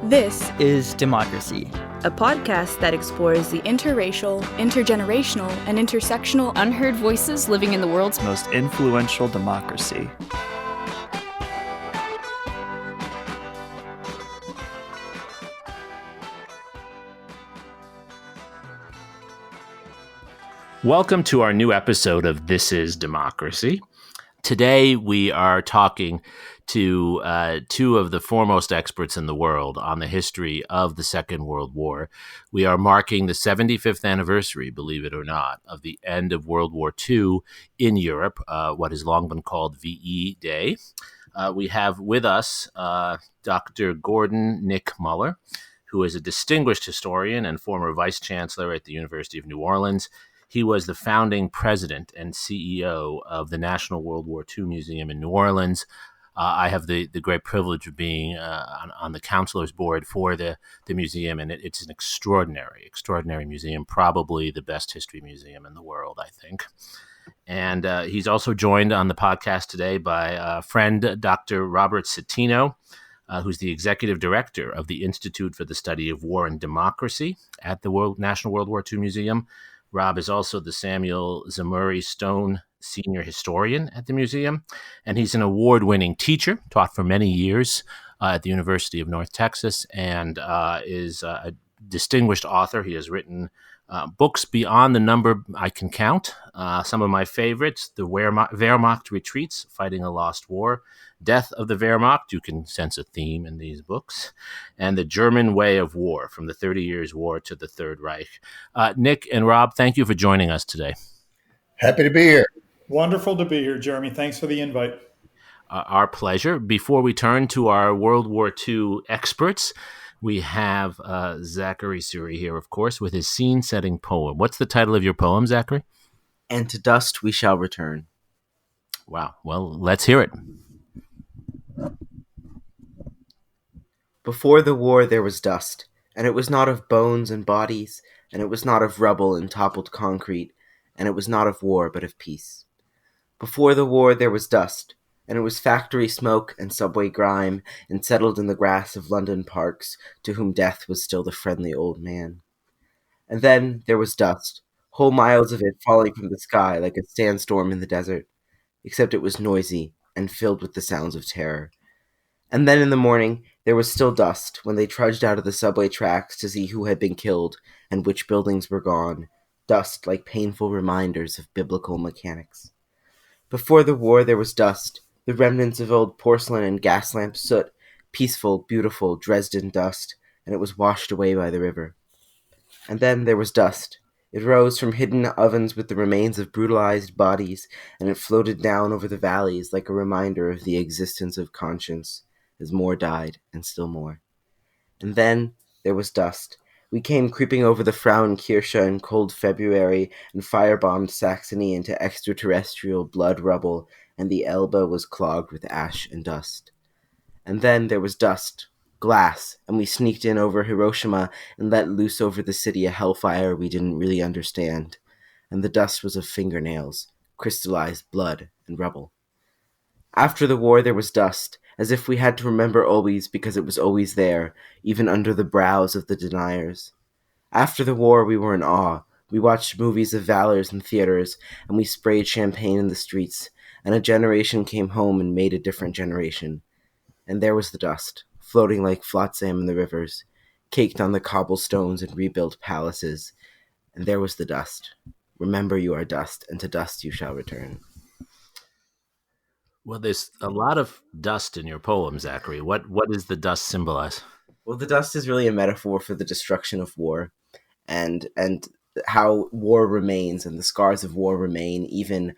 This is Democracy, a podcast that explores the interracial, intergenerational, and intersectional unheard voices living in the world's most influential democracy. Welcome to our new episode of This is Democracy. Today we are talking to two of the foremost experts in the world on the history of the Second World War. We are marking the 75th anniversary, believe it or not, of the end of World War II in Europe, what has long been called VE Day. We have with us Dr. Gordon Nick Mueller, who is a distinguished historian and former Vice-Chancellor at the University of New Orleans. He was the founding president and CEO of the National World War II Museum in New Orleans. I have the great privilege of being on the counselor's board for the museum, and it's an extraordinary museum, probably the best history museum in the world, I think. And he's also joined on the podcast today by friend Dr. Robert Citino, who's the executive director of the Institute for the Study of War and Democracy at the National World War II Museum. Rob is also the Samuel Zemurray Stone Senior Historian at the museum, and he's an award-winning teacher, taught for many years at the University of North Texas, and is a distinguished author. He has written books beyond the number I can count. Some of my favorites: The Wehrmacht Retreats, Fighting a Lost War, Death of the Wehrmacht, you can sense a theme in these books, and The German Way of War, From the 30 Years' War to the Third Reich. Nick and Rob, thank you for joining us today. Happy to be here. Wonderful to be here, Jeremy. Thanks for the invite. Our pleasure. Before we turn to our World War II experts, we have Zachary Suri here, of course, with his scene-setting poem. What's the title of your poem, Zachary? And to dust we shall return. Wow. Well, let's hear it. Before the war there was dust, and it was not of bones and bodies, and it was not of rubble and toppled concrete, and it was not of war but of peace. Before the war there was dust, and it was factory smoke and subway grime, and settled in the grass of London parks, to whom death was still the friendly old man. And then there was dust, whole miles of it falling from the sky like a sandstorm in the desert, except it was noisy and filled with the sounds of terror. And then in the morning there was still dust when they trudged out of the subway tracks to see who had been killed and which buildings were gone, dust like painful reminders of biblical mechanics. Before the war there was dust, the remnants of old porcelain and gas lamp soot, peaceful, beautiful Dresden dust, and it was washed away by the river. And then there was dust. It rose from hidden ovens with the remains of brutalized bodies, and it floated down over the valleys like a reminder of the existence of conscience, as more died, and still more. And then there was dust. We came creeping over the Frauenkirche in cold February and firebombed Saxony into extraterrestrial blood rubble, and the Elbe was clogged with ash and dust. And then there was dust, glass, and we sneaked in over Hiroshima and let loose over the city a hellfire we didn't really understand. And the dust was of fingernails, crystallized blood, and rubble. After the war there was dust, as if we had to remember always because it was always there, even under the brows of the deniers. After the war we were in awe. We watched movies of valors in theaters, and we sprayed champagne in the streets, and a generation came home and made a different generation. And there was the dust, floating like flotsam in the rivers, caked on the cobblestones and rebuilt palaces. And there was the dust. Remember you are dust, and to dust you shall return. Well, there's a lot of dust in your poem, Zachary. What does the dust symbolize? Well, the dust is really a metaphor for the destruction of war, and how war remains and the scars of war remain even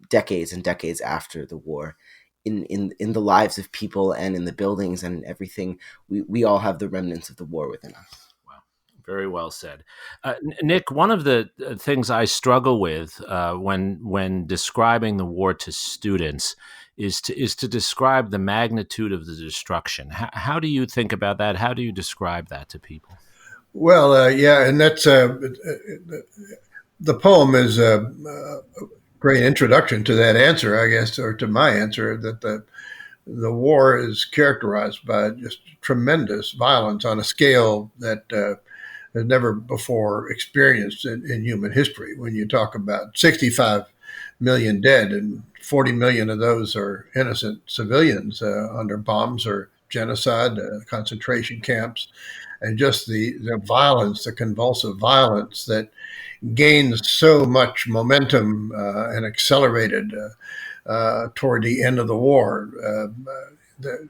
decades and decades after the war. In the lives of people and in the buildings and everything, we all have the remnants of the war within us. Wow, very well said. Nick, one of the things I struggle with when describing the war to students is to describe the magnitude of the destruction. How do you think about that? How do you describe that to people? Well, yeah, and that's the poem is a great introduction to that answer, I guess, or to my answer. That the war is characterized by just tremendous violence on a scale that has never before experienced in human history. When you talk about 65 million dead, and 40 million of those are innocent civilians under bombs or genocide, concentration camps, and just the violence, the convulsive violence that gains so much momentum and accelerated toward the end of the war.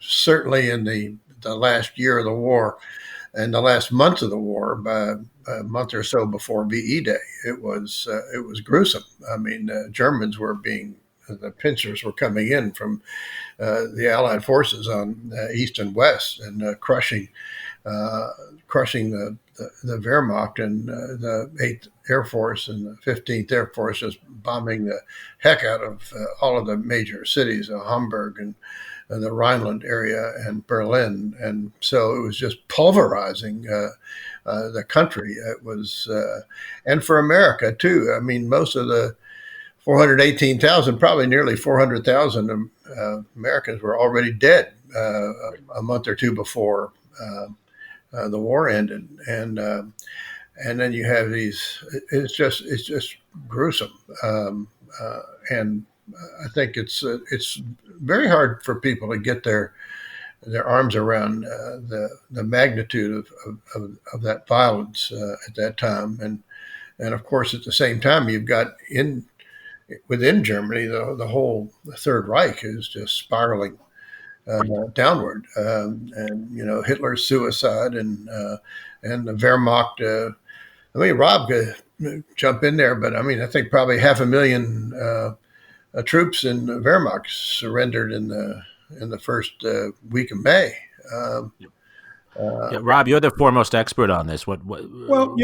Certainly in the last year of the war and the last month of the war, by a month or so before VE Day, it was gruesome. I mean, Germans were the pincers were coming in from the Allied forces on east and west, and crushing the Wehrmacht and the 8th Air Force and the 15th Air Force, just bombing the heck out of all of the major cities of Hamburg and the Rhineland area and Berlin. And so it was just pulverizing the country. It was, and for America too. I mean, most of the 418,000, probably nearly 400,000 Americans were already dead a month or two before the war ended, and then you have these. It's just gruesome, and I think it's very hard for people to get their arms around the magnitude of that violence at that time, and of course at the same time you've got within Germany the whole Third Reich is just spiraling downward, and Hitler's suicide and the Wehrmacht. I mean, Rob could jump in there, but I mean, I think probably 500,000 troops in the Wehrmacht surrendered in the first week of May. Rob, you're the foremost expert on this. Well,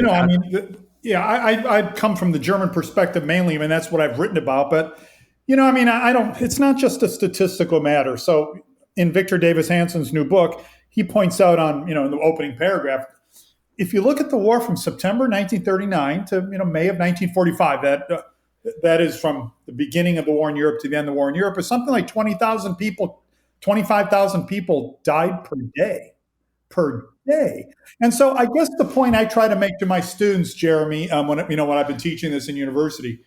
I mean, I come from the German perspective mainly. I mean, that's what I've written about. But I mean, I don't. It's not just a statistical matter. So, in Victor Davis Hanson's new book, he points out in the opening paragraph, if you look at the war from September 1939 to May of 1945, that is from the beginning of the war in Europe to the end of the war in Europe, is something like 20,000 people, 25,000 people died per day. And so I guess the point I try to make to my students, Jeremy, when I've been teaching this in university,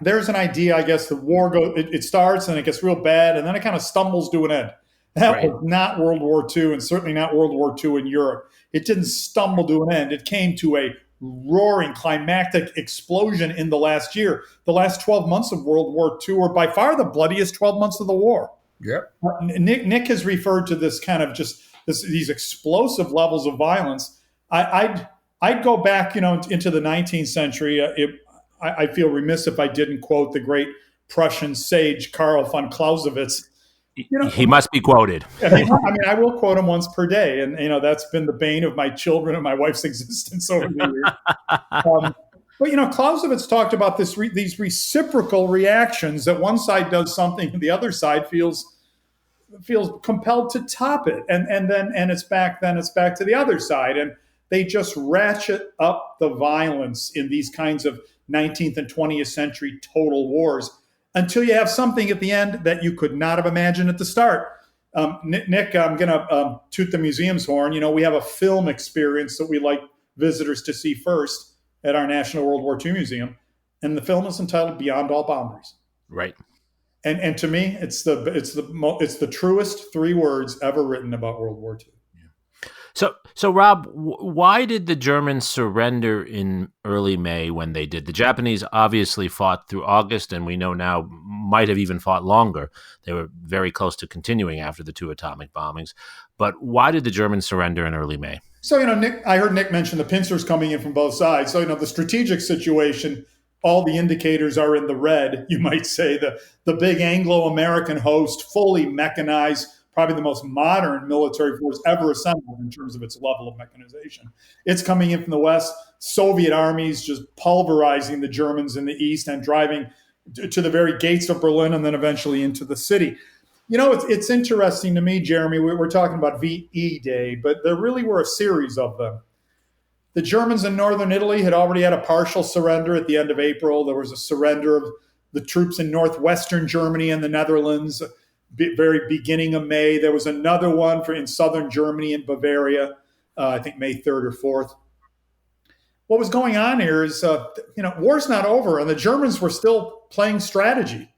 there's an idea, I guess, the war it starts and it gets real bad, and then it kind of stumbles to an end. That was not World War II, and certainly not World War II in Europe. It didn't stumble to an end. It came to a roaring climactic explosion in the last year. The last 12 months of World War II were by far the bloodiest 12 months of the war. Yeah. Nick has referred to this kind of just these explosive levels of violence. I'd go back, into the 19th century. I feel remiss if I didn't quote the great Prussian sage Karl von Clausewitz. He must be quoted. I mean, I will quote him once per day, and that's been the bane of my children and my wife's existence over the years. But Clausewitz talked about these reciprocal reactions, that one side does something and the other side feels compelled to top it, and then it's back to the other side, and they just ratchet up the violence in these kinds of 19th and 20th century total wars, until you have something at the end that you could not have imagined at the start. Nick, I'm going to toot the museum's horn. We have a film experience that we like visitors to see first at our National World War II Museum, and the film is entitled Beyond All Boundaries. Right. And to me, it's the truest 3 words ever written about World War II. So Rob, why did the Germans surrender in early May when they did? The Japanese obviously fought through August, and we know now might have even fought longer. They were very close to continuing after the 2 atomic bombings. But why did the Germans surrender in early May? So, Nick, I heard Nick mention the pincers coming in from both sides. So, the strategic situation, all the indicators are in the red, you might say. The big Anglo-American host, fully mechanized, probably the most modern military force ever assembled in terms of its level of mechanization. It's coming in from the west. Soviet armies just pulverizing the Germans in the east and driving to the very gates of Berlin and then eventually into the city. It's interesting to me, Jeremy, we're talking about VE Day, but there really were a series of them. The Germans in northern Italy had already had a partial surrender at the end of April. There was a surrender of the troops in northwestern Germany and the Netherlands. very beginning of May. There was another one in southern Germany in Bavaria, I think May 3rd or 4th. What was going on here is, war's not over, and the Germans were still playing strategy.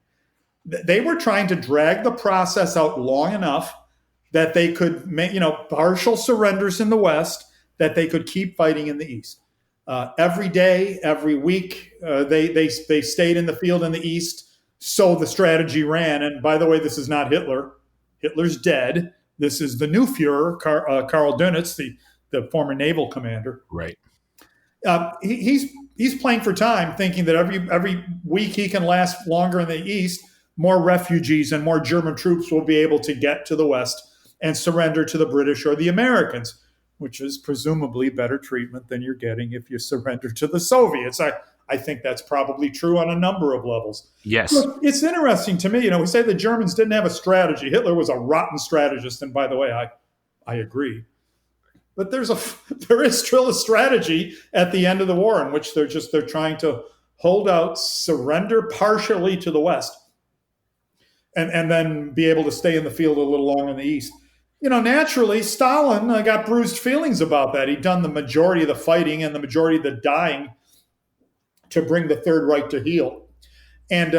They were trying to drag the process out long enough that they could make, partial surrenders in the West, that they could keep fighting in the East. Every day, every week, they stayed in the field in the East, so the strategy ran. And by the way, this is not Hitler. Hitler's dead. This is the new Fuhrer, Karl Dönitz, the former naval commander. Right. He's playing for time, thinking that every week he can last longer in the East, more refugees and more German troops will be able to get to the West and surrender to the British or the Americans, which is presumably better treatment than you're getting if you surrender to the Soviets. I think that's probably true on a number of levels. Yes. Look, it's interesting to me. We say the Germans didn't have a strategy. Hitler was a rotten strategist, and by the way, I agree. But there is still a strategy at the end of the war in which they're trying to hold out, surrender partially to the West, and then be able to stay in the field a little longer in the East. Naturally, Stalin got bruised feelings about that. He'd done the majority of the fighting and the majority of the dying to bring the Third Reich to heel. And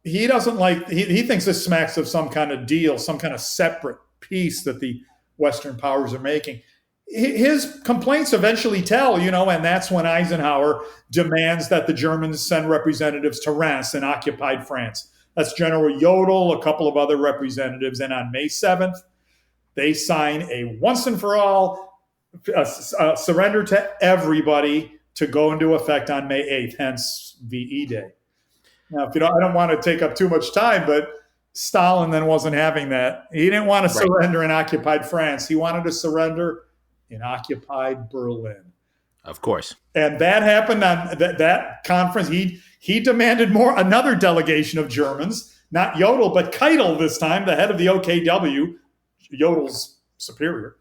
he doesn't he thinks this smacks of some kind of deal, some kind of separate peace that the Western powers are making. His complaints eventually tell, and that's when Eisenhower demands that the Germans send representatives to Reims in occupied France. That's General Jodl, a couple of other representatives. And on May 7th, they sign a once and for all surrender to everybody to go into effect on May 8th, hence VE Day. Now, I don't want to take up too much time, but Stalin then wasn't having that. He didn't want to surrender in occupied France. He wanted to surrender in occupied Berlin. Of course. And that happened on that conference. He demanded another delegation of Germans, not Jodl, but Keitel this time, the head of the OKW, Jodl's superior.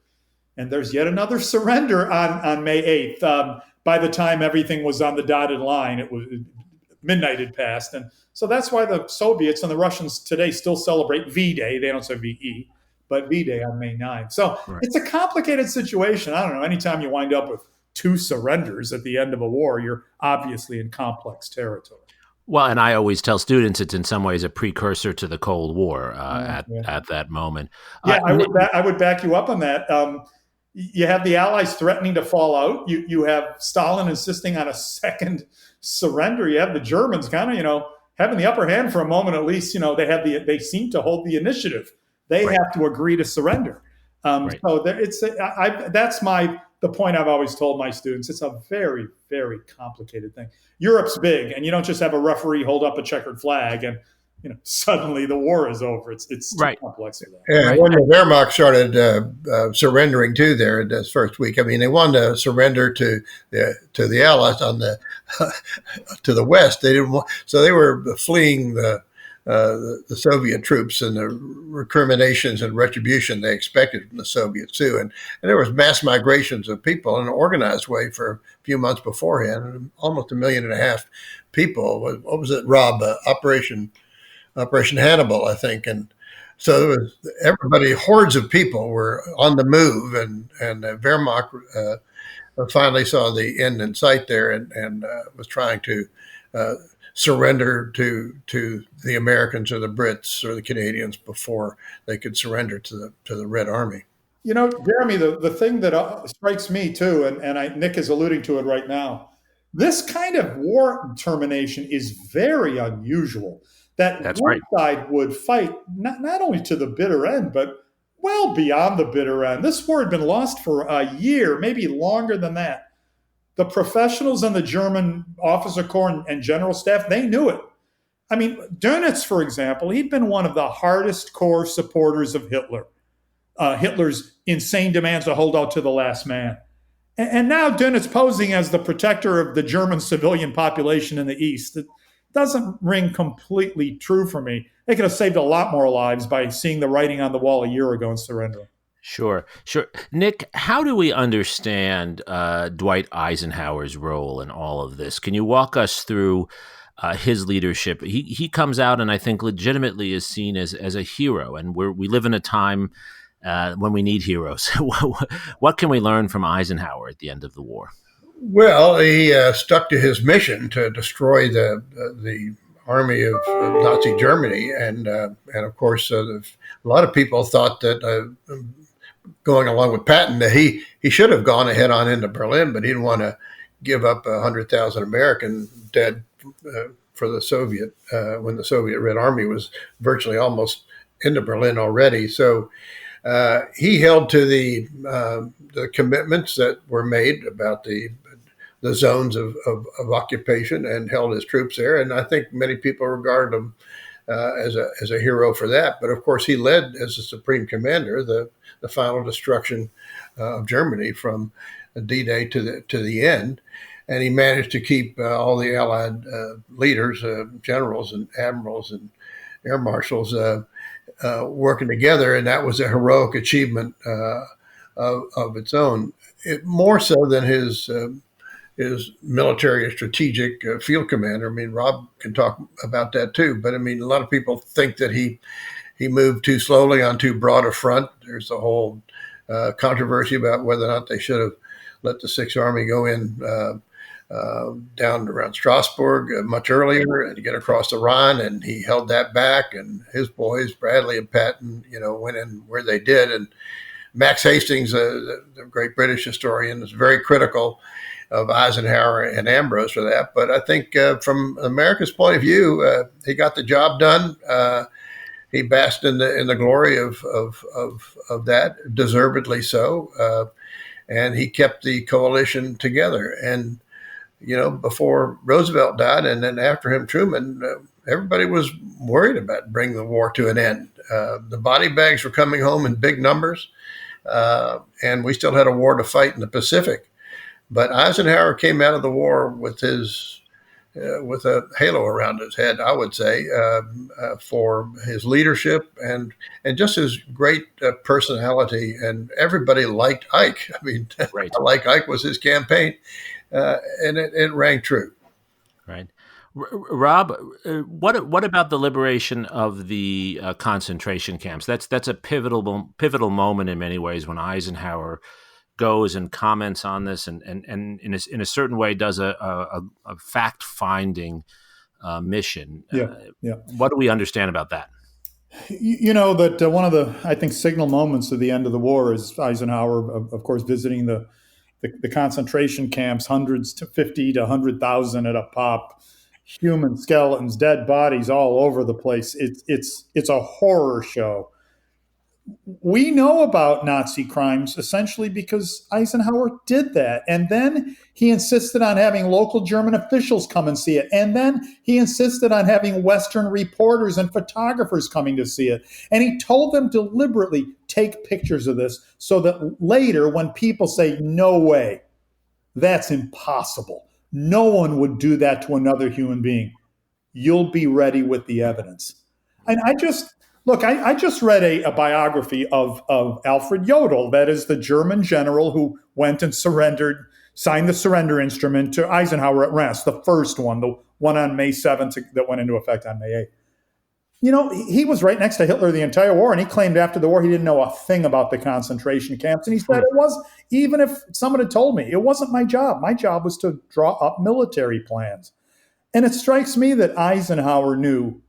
And there's yet another surrender on May 8th. By the time everything was on the dotted line, midnight had passed. And so that's why the Soviets and the Russians today still celebrate V-Day. They don't say VE, but V-Day on May 9th. So It's a complicated situation. I don't know. Anytime you wind up with two surrenders at the end of a war, you're obviously in complex territory. Well, and I always tell students it's in some ways a precursor to the Cold War at that moment. Yeah, I would back you up on that. You have the Allies threatening to fall out. You have Stalin insisting on a second surrender. You have the Germans kind of, having the upper hand for a moment at least. They seem to hold the initiative. They have to agree to surrender. So that's the point I've always told my students. It's a very, very complicated thing. Europe's big, and you don't just have a referee hold up a checkered flag and suddenly the war is over. It's too complex for that. Yeah, when the Wehrmacht started surrendering too there in this first week, they wanted to surrender to the Allies on the to the West. They didn't want, so they were fleeing the Soviet troops and the recriminations and retribution they expected from the Soviets too. And there was mass migrations of people in an organized way for a few months beforehand, almost 1.5 million people. What was it, Rob? Operation Hannibal, I think. And so everybody, hordes of people were on the move, and Wehrmacht finally saw the end in sight there and was trying to surrender to the Americans or the Brits or the Canadians before they could surrender to the Red Army. Jeremy, the thing that strikes me too, and Nick is alluding to it right now, this kind of war termination is very unusual. That's one side would fight not only to the bitter end, but well beyond the bitter end. This war had been lost for a year, maybe longer than that. The professionals in the German officer corps and general staff, they knew it. Dönitz, for example, he'd been one of the hardest core supporters of Hitler. Hitler's insane demands to hold out to the last man. And now Dönitz posing as the protector of the German civilian population in the East. It doesn't ring completely true for me. They could have saved a lot more lives by seeing the writing on the wall a year ago and surrendering. Sure. Nick, how do we understand Dwight Eisenhower's role in all of this? Can you walk us through his leadership. He comes out and I think legitimately is seen as a hero. And we live in a time when we need heroes. What can we learn from Eisenhower at the end of the war? Well, he stuck to his mission to destroy the army of Nazi Germany, and of course, a lot of people thought that going along with Patton, that he should have gone ahead on into Berlin, but he didn't want to give up 100,000 American dead for the Soviet when the Soviet Red Army was virtually almost into Berlin already. So he held to the commitments that were made about the zones of occupation and held his troops there. And I think many people regarded him as a hero for that. But of course, he led as the supreme commander the final destruction of Germany from D-Day to the end. And he managed to keep all the Allied leaders, generals and admirals and air marshals working together. And that was a heroic achievement of its own. More so than his military and strategic field commander. I mean, Rob can talk about that too. But I mean, a lot of people think that he moved too slowly on too broad a front. There's a whole controversy about whether or not they should have let the Sixth Army go in down around Strasbourg much earlier and get across the Rhine, and he held that back. And his boys, Bradley and Patton, went in where they did. And Max Hastings, the great British historian, is very critical of Eisenhower and Ambrose for that. But I think from America's point of view, he got the job done. He basked in the glory of that, deservedly so. And he kept the coalition together. And, before Roosevelt died and then after him, Truman, everybody was worried about bringing the war to an end. The body bags were coming home in big numbers. And we still had a war to fight in the Pacific. But Eisenhower came out of the war with with a halo around his head, I would say, for his leadership and just his great personality. And everybody liked Ike. I mean, right. Like Ike was his campaign, and it rang true. Right. Rob, what about the liberation of the concentration camps? That's a pivotal moment in many ways when Eisenhower goes and comments on this and in a certain way does a fact-finding mission. Yeah. What do we understand about that? That one of the, I think, signal moments of the end of the war is Eisenhower, of course, visiting the concentration camps, hundreds to 50 to 100,000 at a pop, human skeletons, dead bodies all over the place. It's a horror show. We know about Nazi crimes essentially because Eisenhower did that. And then he insisted on having local German officials come and see it. And then he insisted on having Western reporters and photographers coming to see it. And he told them deliberately, take pictures of this so that later when people say, no way, that's impossible. No one would do that to another human being. You'll be ready with the evidence. And I just read a biography of Alfred Jodl, that is the German general who went and signed the surrender instrument to Eisenhower at Rest, the first one, the one on May 7th that went into effect on May 8th. He was right next to Hitler the entire war, and he claimed after the war he didn't know a thing about the concentration camps. And he said even if someone had told me, it wasn't my job. My job was to draw up military plans. And it strikes me that Eisenhower knew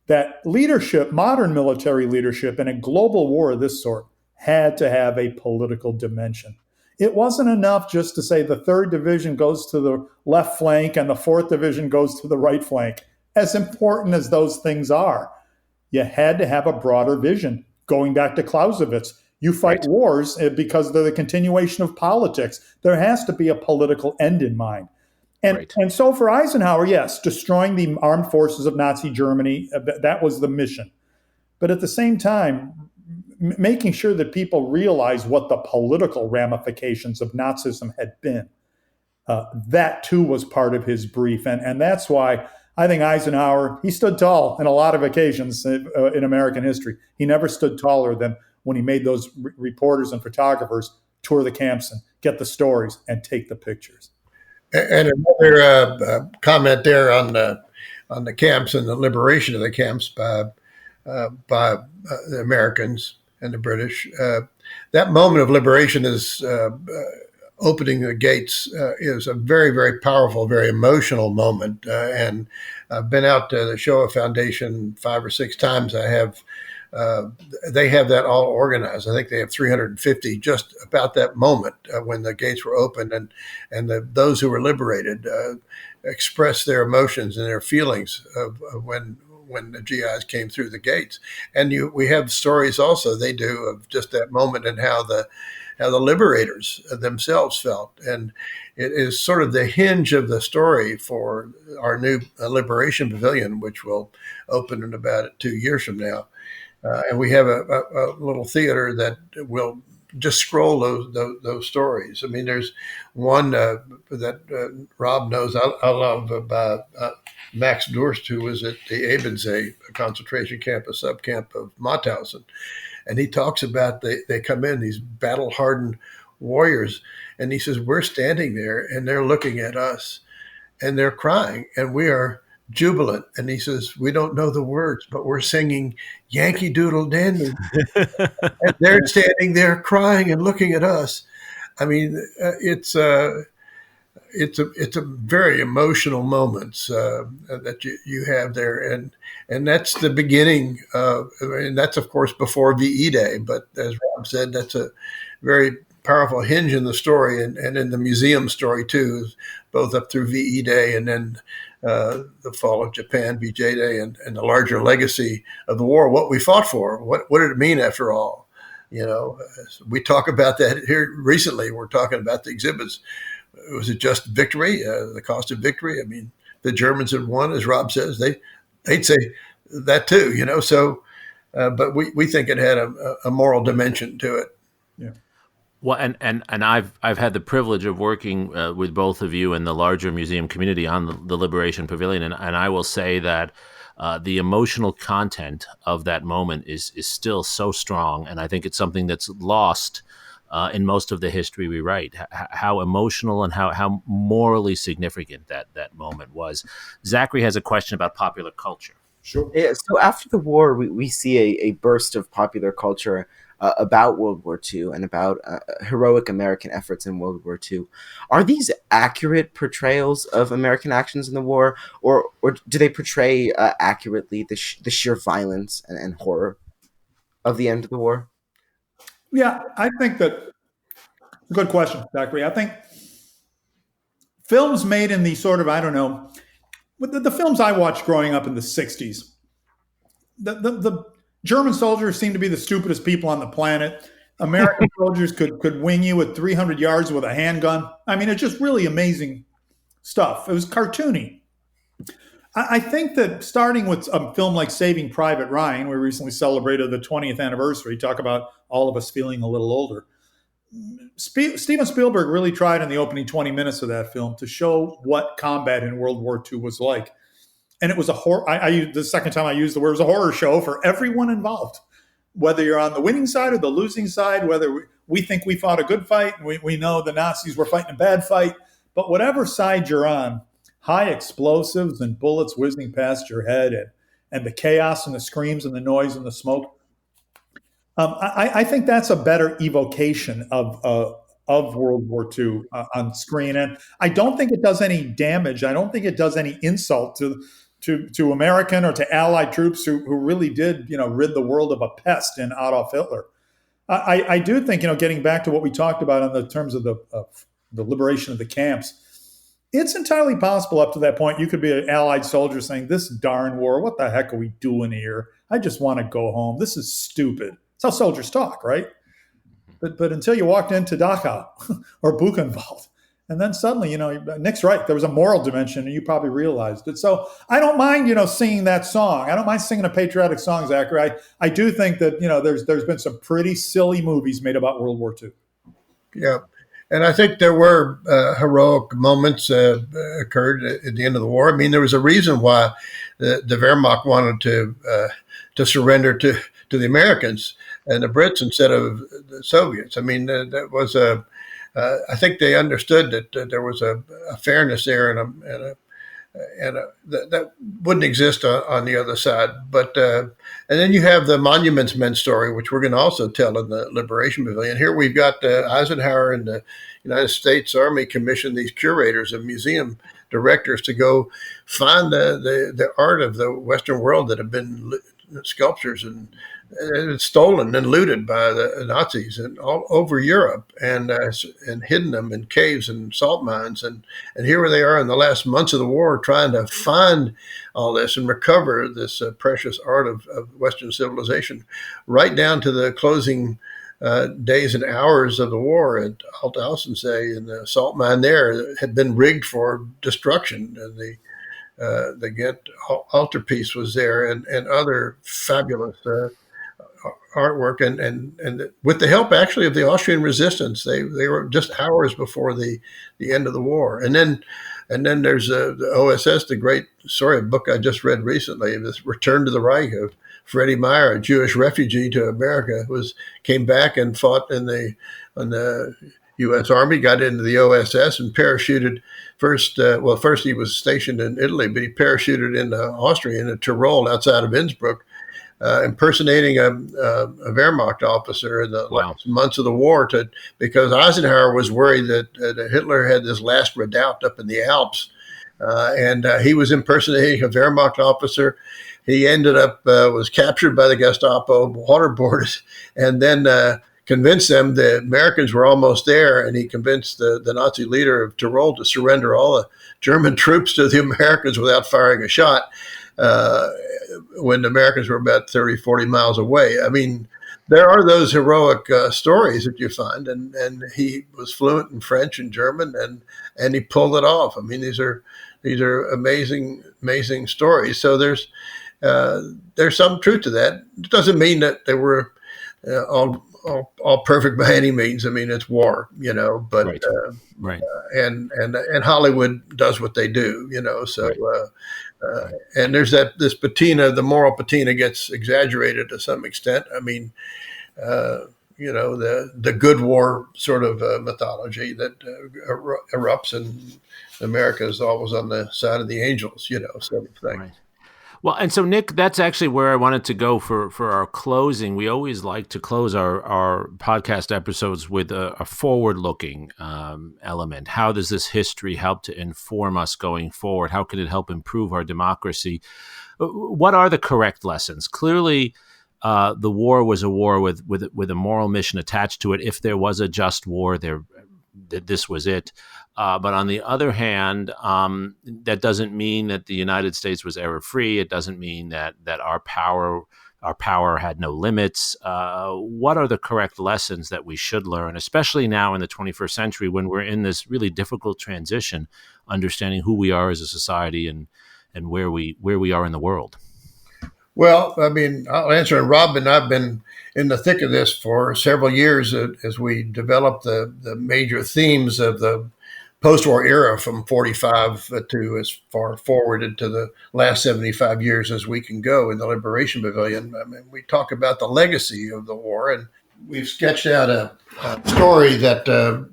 that leadership, modern military leadership in a global war of this sort, had to have a political dimension. It wasn't enough just to say the 3rd Division goes to the left flank and the 4th Division goes to the right flank. As important as those things are, you had to have a broader vision. Going back to Clausewitz, you fight wars because they're the continuation of politics. There has to be a political end in mind. And so for Eisenhower, yes, destroying the armed forces of Nazi Germany, that was the mission. But at the same time, making sure that people realize what the political ramifications of Nazism had been, that too was part of his brief. And that's why I think Eisenhower, he stood tall in a lot of occasions in American history. He never stood taller than when he made those reporters and photographers tour the camps and get the stories and take the pictures. And another comment there on on the camps and the liberation of the camps by the Americans and the British. That moment of liberation is opening the gates is a very, very powerful, very emotional moment. And I've been out to the Shoah Foundation 5 or 6 times. They have that all organized. I think they have 350 just about that moment when the gates were opened, and those who were liberated expressed their emotions and their feelings of when the GIs came through the gates. And we have stories also they do of just that moment and how the liberators themselves felt. And it is sort of the hinge of the story for our new Liberation Pavilion, which will open in about 2 years from now. And we have a little theater that will just scroll those stories. I mean, there's one that Rob knows I love about Max Durst, who was at the Ebensee concentration camp, a subcamp of Mauthausen. And he talks about they come in, these battle-hardened warriors, and he says, we're standing there, and they're looking at us, and they're crying, and we are jubilant. And he says, we don't know the words, but we're singing Yankee Doodle Dandy. And they're standing there crying and looking at us. I mean, it's a very emotional moments that you have there, and that's the beginning. And that's of course before VE Day, but as Rob said, that's a very powerful hinge in the story and in the museum story too, both up through VE Day and then the fall of Japan, VJ Day, and the larger legacy of the war, what we fought for, what did it mean after all? You know, we talk about that here recently. We're talking about the exhibits. Was it just victory, the cost of victory? I mean, the Germans had won, as Rob says. They'd say that too, you know. So, but we think it had a moral dimension to it. Yeah. Well, and I've had the privilege of working with both of you and the larger museum community on the Liberation Pavilion, and I will say that the emotional content of that moment is still so strong, and I think it's something that's lost in most of the history we write. How emotional and how morally significant that moment was. Zachary has a question about popular culture. Sure. Yeah, so after the war, we see a burst of popular culture about World War II and about heroic American efforts in World War II. Are these accurate portrayals of American actions in the war, or do they portray accurately the sheer violence and horror of the end of the war? Yeah, I think that good question, Zachary. I think films made in the sort of, I don't know, the films I watched growing up in the 60s, the German soldiers seemed to be the stupidest people on the planet. American soldiers could wing you at 300 yards with a handgun. I mean, it's just really amazing stuff. It was cartoony. I think that starting with a film like Saving Private Ryan, we recently celebrated the 20th anniversary, talk about all of us feeling a little older. Steven Spielberg really tried in the opening 20 minutes of that film to show what combat in World War II was like. And it was a horror. The second time I used the word, it was a horror show for everyone involved, whether you're on the winning side or the losing side, whether we think we fought a good fight, we know the Nazis were fighting a bad fight, but whatever side you're on, high explosives and bullets whizzing past your head and the chaos and the screams and the noise and the smoke. I think that's a better evocation of World War II on screen. And I don't think it does any damage. I don't think it does any insult to American or to Allied troops who really did, rid the world of a pest in Adolf Hitler. I do think, getting back to what we talked about in the terms of the liberation of the camps, it's entirely possible up to that point you could be an Allied soldier saying, this darn war, what the heck are we doing here? I just want to go home. This is stupid. That's how soldiers talk, right? But until you walked into Dachau or Buchenwald, and then suddenly, Nick's right. There was a moral dimension, and you probably realized it. So I don't mind, singing that song. I don't mind singing a patriotic song, Zachary. I do think that, there's been some pretty silly movies made about World War II. Yeah. And I think there were heroic moments occurred at the end of the war. I mean, there was a reason why the Wehrmacht wanted to surrender to the Americans and the Brits instead of the Soviets. I mean, that was I think they understood that there was a fairness there and and that wouldn't exist on the other side. But and then you have the Monuments Men story, which we're going to also tell in the Liberation Pavilion. Here we've got Eisenhower and the United States Army commissioned these curators and museum directors to go find the art of the Western world that have been sculptures and stolen and looted by the Nazis and all over Europe, and hidden them in caves and salt mines, and here they are in the last months of the war trying to find all this and recover this precious art of Western civilization, right down to the closing days and hours of the war at Alt Aussensee, in the salt mine there had been rigged for destruction. The Ghent altarpiece was there, and other fabulous artwork, and with the help actually of the Austrian resistance. They were just hours before the end of the war. And then there's the OSS, the great story, a book I just read recently, this Return to the Reich of Freddie Meyer, a Jewish refugee to America, came back and fought in the U.S. Army, got into the OSS and parachuted first he was stationed in Italy, but he parachuted into Austria, in the Tyrol outside of Innsbruck, impersonating a Wehrmacht officer in the last months of the war, because Eisenhower was worried that Hitler had this last redoubt up in the Alps, and he was impersonating a Wehrmacht officer. He ended up was captured by the Gestapo, waterboarded, and then convinced them the Americans were almost there, and he convinced the Nazi leader of Tyrol to surrender all the German troops to the Americans without firing a shot, when the Americans were about 30, 40 miles away. I mean, there are those heroic stories that you find, and he was fluent in French and German, and he pulled it off. I mean, these are amazing stories. So there's some truth to that. It doesn't mean that they were all perfect by any means. I mean, it's war, but right. And Hollywood does what they do, so and there's this patina, the moral patina gets exaggerated to some extent. I mean, the good war sort of mythology that erupts, and America is always on the side of the angels, sort of thing. Right. Well, and so, Nick, that's actually where I wanted to go for our closing. We always like to close our podcast episodes with a forward-looking element. How does this history help to inform us going forward? How can it help improve our democracy? What are the correct lessons? Clearly, the war was a war with a moral mission attached to it. If there was a just war, this was it. But on the other hand, that doesn't mean that the United States was ever free. It doesn't mean that our power had no limits. What are the correct lessons that we should learn, especially now in the 21st century when we're in this really difficult transition, understanding who we are as a society and where we are in the world? Well, I mean, I'll answer. And Rob and I've been in the thick of this for several years as we develop the major themes of the post-war era from 45 to as far forward into the last 75 years as we can go in the Liberation Pavilion. I mean, we talk about the legacy of the war, and we've sketched out a story that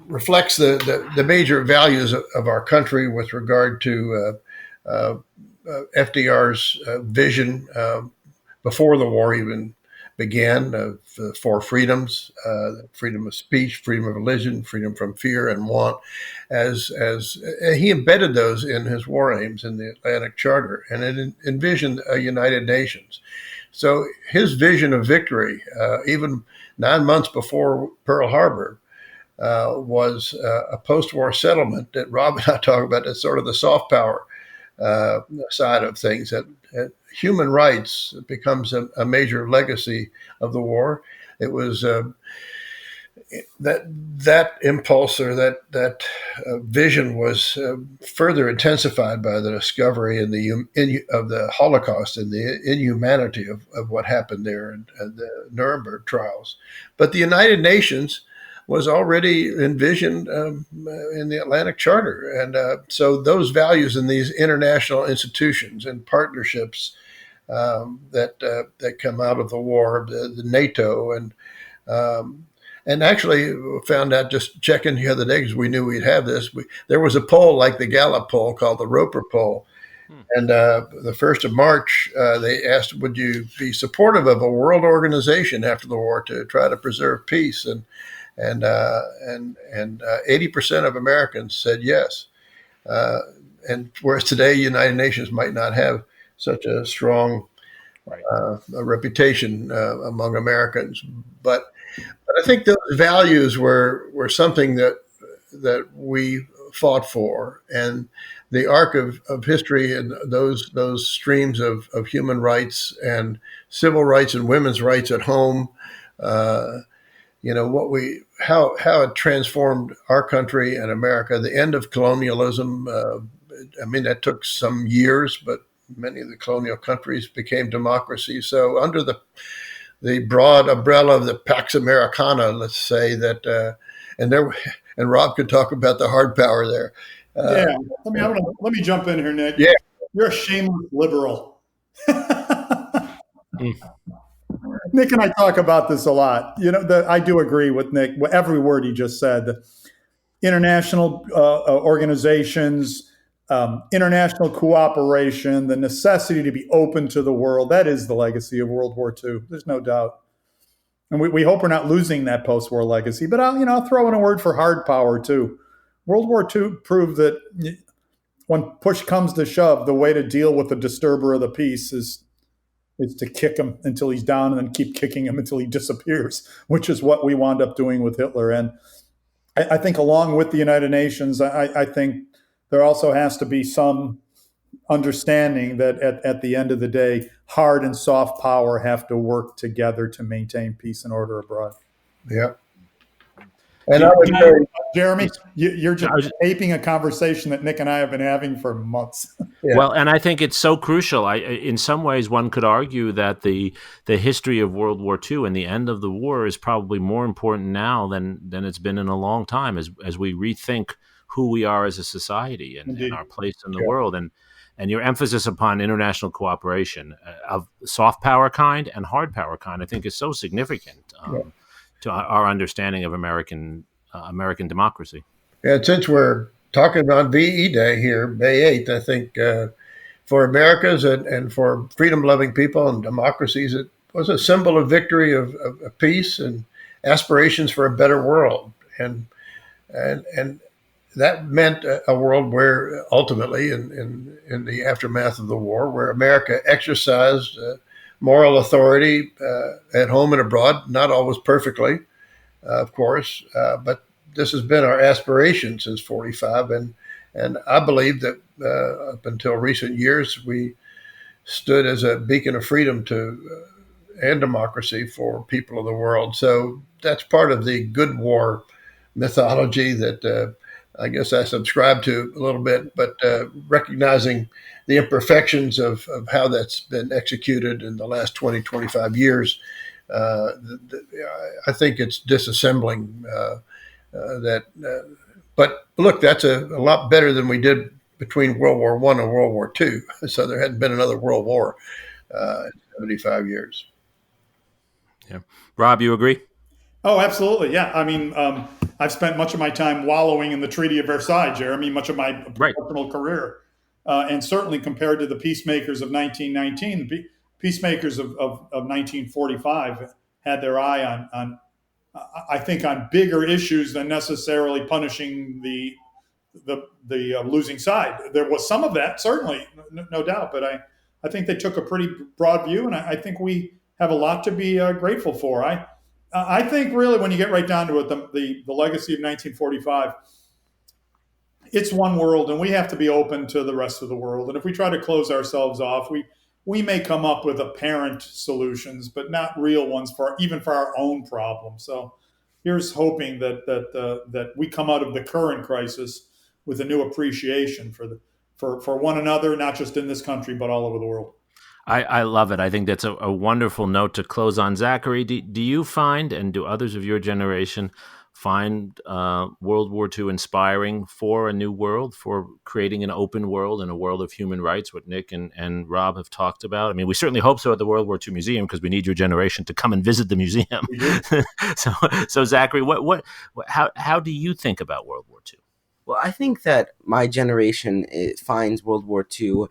reflects the major values of our country with regard to FDR's vision before the war even began of four freedoms: freedom of speech, freedom of religion, freedom from fear and want. As he embedded those in his war aims in the Atlantic Charter, and it envisioned a United Nations. So his vision of victory, even 9 months before Pearl Harbor, was a post-war settlement that Rob and I talk about. That's sort of the soft power side of things, that human rights becomes a major legacy of the war. It was that impulse, or that vision, was further intensified by the discovery of the Holocaust and the inhumanity of what happened there in the Nuremberg trials. But the United Nations was already envisioned in the Atlantic Charter. And so those values in these international institutions and partnerships that come out of the war, the NATO, and actually found out just checking the other day because we knew we'd have this. There was a poll like the Gallup poll called the Roper poll. And the 1st of March, they asked, would you be supportive of a world organization after the war to try to preserve peace? And 80% of Americans said yes. And whereas today, United Nations might not have such a strong a reputation among Americans, but I think those values were something that we fought for, and the arc of history and those streams of human rights and civil rights and women's rights at home. How it transformed our country and America. The end of colonialism. That took some years, but many of the colonial countries became democracies. So under the broad umbrella of the Pax Americana, let's say that, and Rob could talk about the hard power there. Let me jump in here, Nick. Yeah, you're a shameless liberal. Nick and I talk about this a lot. I do agree with Nick. Every word he just said. The international organizations. International cooperation, the necessity to be open to the world, that is the legacy of World War II. There's no doubt. And we hope we're not losing that post-war legacy. But I'll throw in a word for hard power, too. World War II proved that when push comes to shove, the way to deal with the disturber of the peace is to kick him until he's down and then keep kicking him until he disappears, which is what we wound up doing with Hitler. And I think along with the United Nations, I think there also has to be some understanding that at the end of the day, hard and soft power have to work together to maintain peace and order abroad. Yeah. And I would say, Jeremy, you're just taping a conversation that Nick and I have been having for months. Yeah. Well, and I think it's so crucial. In some ways, one could argue that the history of World War II and the end of the war is probably more important now than it's been in a long time as we rethink who we are as a society and our place in the world. And your emphasis upon international cooperation of soft power kind and hard power kind, I think, is so significant to our understanding of American democracy. And since we're talking on VE Day here, May 8th, I think for Americas and for freedom-loving people and democracies, it was a symbol of victory of peace and aspirations for a better world. And that meant a world where ultimately, in the aftermath of the war, where America exercised moral authority at home and abroad, not always perfectly, of course, but this has been our aspiration since 45. And I believe that up until recent years, we stood as a beacon of freedom and democracy for people of the world. So that's part of the good war mythology that I guess I subscribe to a little bit, but recognizing the imperfections of how that's been executed in the last 20, 25 years, I think it's disassembling that. But look, that's a lot better than we did between World War I and World War II. So there hadn't been another world war in 75 years. Yeah. Rob, you agree? Oh, absolutely. Yeah. I mean, I've spent much of my time wallowing in the Treaty of Versailles, Jeremy, much of my professional career. And certainly compared to the peacemakers of 1919, the peacemakers of 1945 had their eye on I think, on bigger issues than necessarily punishing the losing side. There was some of that, certainly, no doubt. But I think they took a pretty broad view, and I think we have a lot to be grateful for. I think really when you get right down to it, the legacy of 1945, it's one world, and we have to be open to the rest of the world. And if we try to close ourselves off, we may come up with apparent solutions, but not real ones even for our own problems. So here's hoping that we come out of the current crisis with a new appreciation for one another, not just in this country, but all over the world. I love it. I think that's a wonderful note to close on. Zachary, do you find, and do others of your generation find World War II inspiring for a new world, for creating an open world and a world of human rights, what Nick and Rob have talked about? I mean, we certainly hope so at the World War II Museum, because we need your generation to come and visit the museum. So Zachary, how do you think about World War II? Well, I think that my generation finds World War II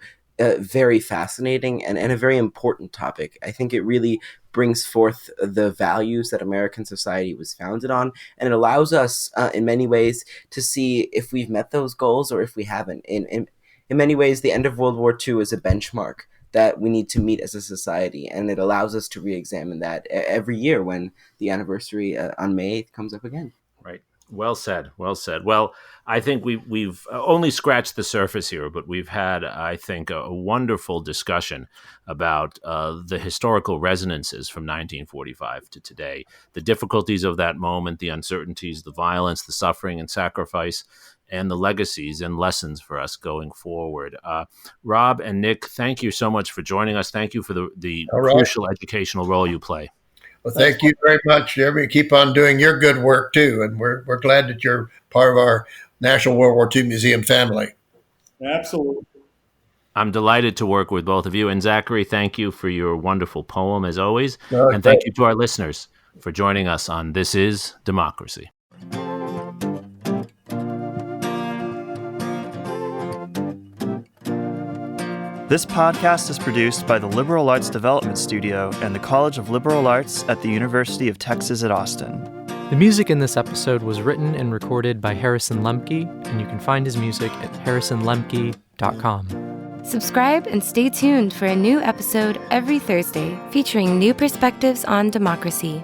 very fascinating and a very important topic. I think it really brings forth the values that American society was founded on, and it allows us, in many ways, to see if we've met those goals or if we haven't. In many ways, the end of World War II is a benchmark that we need to meet as a society, and it allows us to re-examine that every year when the anniversary on May 8th comes up again. Right. Well said. Well said. Well, I think we've only scratched the surface here, but we've had, I think, a wonderful discussion about the historical resonances from 1945 to today, the difficulties of that moment, the uncertainties, the violence, the suffering and sacrifice, and the legacies and lessons for us going forward. Rob and Nick, thank you so much for joining us. Thank you for the crucial educational role you play. Well, thank you very much, Jeremy. Keep on doing your good work, too. And we're glad that you're part of our National World War II Museum family. Absolutely. I'm delighted to work with both of you. And Zachary, thank you for your wonderful poem, as always. And thank you to our listeners for joining us on This Is Democracy. This podcast is produced by the Liberal Arts Development Studio and the College of Liberal Arts at the University of Texas at Austin. The music in this episode was written and recorded by Harrison Lemke, and you can find his music at harrisonlemke.com. Subscribe and stay tuned for a new episode every Thursday featuring new perspectives on democracy.